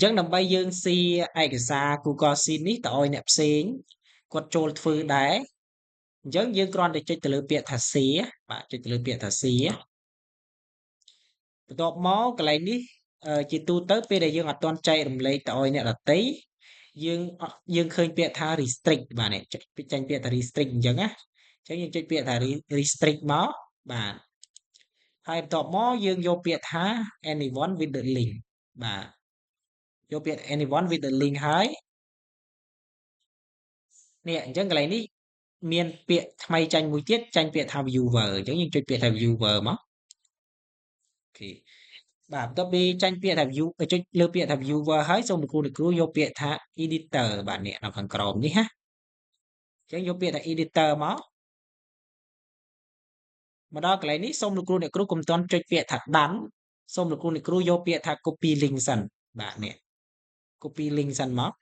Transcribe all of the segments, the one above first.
ចឹងដើម្បីយើងស៊ីឯកសារ Google Sheet នេះទៅឲ្យអ្នកផ្សេងគាត់ចូលធ្វើដែរអញ្ចឹងយើងគ្រាន់តែចុចទៅលើពាក្យថា Share បាទចុចទៅលើពាក្យថា Share បន្ទាប់មកកន្លែងនេះជាទូទៅពេលដែលយើងអត់ទាន់ចែករំលែកទៅឲ្យអ្នកដទៃយើងឃើញពាក្យថា restrict បាទនេះចុចចាញ់ពាក្យថា restrict អញ្ចឹងណាអញ្ចឹងយើងចុចពាក្យថា restrict មកបាទហើយបន្ទាប់មកយើងយកពាក្យថា anyone with the link បាទយកពាក្យ anyone with the link ហើយនេះអញ្ចឹងកន្លែងនេះមានពាក្យថ្មីចាញ់មួយទៀតចាញ់ពាក្យថា viewer អញ្ចឹងយើងចុចពាក្យថា viewer មកអូខេបាទបន្ទាប់ពីចាញ់ពាក្យថា view ចុចលើពាក្យថា viewer ហើយសូមលោកគ្រូយកពាក្យថា editor បាទនេះនៅខាងក្រោមនេះណាអញ្ចឹងយកពាក្យថា editor មកដល់កន្លែងនេះសូមលោកគ្រូអ្នកគ្រូកុំតន់ចុចពាក្យថាដាំសូមលោកគ្រូអ្នកគ្រូយកពាក្យថា copy link សិនបាទនេះ copy link សិនមក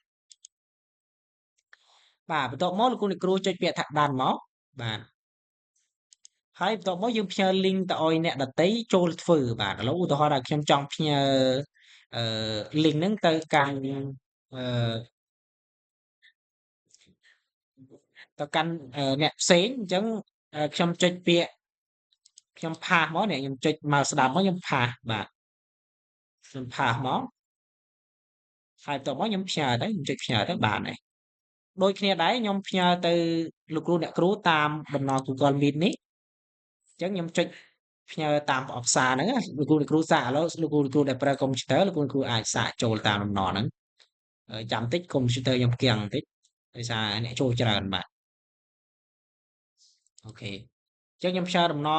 បាទបន្ទាប់មកលោកគ្រូអ្នកគ្រូចុចពាក្យថាដាំមកបាទហើយបន្ទាប់មកយើងផ្ញើ link ទៅឲ្យអ្នកដទៃចូលធ្វើបាទឥឡូវឧទាហរណ៍ថាខ្ញុំចង់ផ្ញើអឺ link ហ្នឹងទៅកាន់អឺទៅកាន់អ្នកផ្សេងអញ្ចឹងខ្ញុំចុចពាក្យខ្ញុំផាសមកនេះខ្ញុំចុចមកស្ដាប់មកខ្ញុំផាសបាទខ្ញុំផាសមកហើយបន្ទាប់មកខ្ញុំផ្ញើទៅខ្ញុំចុចផ្ញើទៅបានហើយដូចគ្នាដែរខ្ញុំផ្ញើទៅលោកគ្រូអ្នកគ្រូតាមតំណ Google Meet នេះអញ្ចឹងខ្ញុំចុចផ្ញើតាមប្រអប់សារហ្នឹងណាលោកគ្រូអ្នកគ្រូសាកឥឡូវលោកគ្រូអ្នកគ្រូដែលប្រើកុំព្យូទ័រលោកគ្រូអ្នកគ្រូអាចសាកចូលតាមតំណហ្នឹងចាំតិចកុំព្យូទ័រខ្ញុំគៀងបន្តិចដោយសារអ្នកចូលច្រើនបាទអូខេអញ្ចឹងខ្ញុំផ្ញើតំណ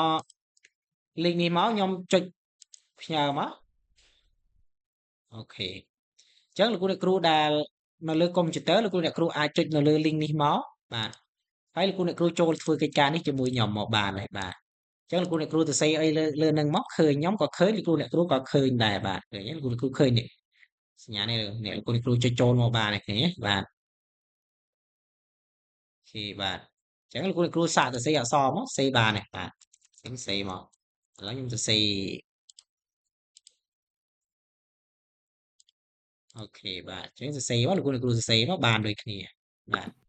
link នេះមកខ្ញុំចុចផ្ញើមកអូខេអញ្ចឹងលោកគ្រូអ្នកគ្រូដែលនៅលើកុំព្យូទ័រលោកគ្រូអ្នកគ្រូអាចចុចនៅលើ link នេះមកបាទហើយលោកគ្រូអ្នកគ្រូចូលធ្វើកិច្ចការនេះជាមួយខ្ញុំមកបានហើយបាទអញ្ចឹងលោកគ្រូអ្នកគ្រូទៅសេអីលើនឹងមកឃើញខ្ញុំក៏ឃើញលោកគ្រូអ្នកគ្រូក៏ឃើញដែរបាទឃើញលោកគ្រូអ្នកគ្រូឃើញនេះសញ្ញានេះលោកគ្រូអ្នកគ្រូចុចចូលមកបានឃើញទេបាទអូខេបាទអញ្ចឹងលោកគ្រូអ្នកគ្រូសាកទៅសេអក្សរមកសេបានទេបាទខ្ញុំសេមកឥឡូវខ្ញុំទៅសេអូខេបាទអញ្ចឹងសរសេរមកលោកគ្រូអ្នកគ្រូសរសេរមកបានដូចគ្នាបាទ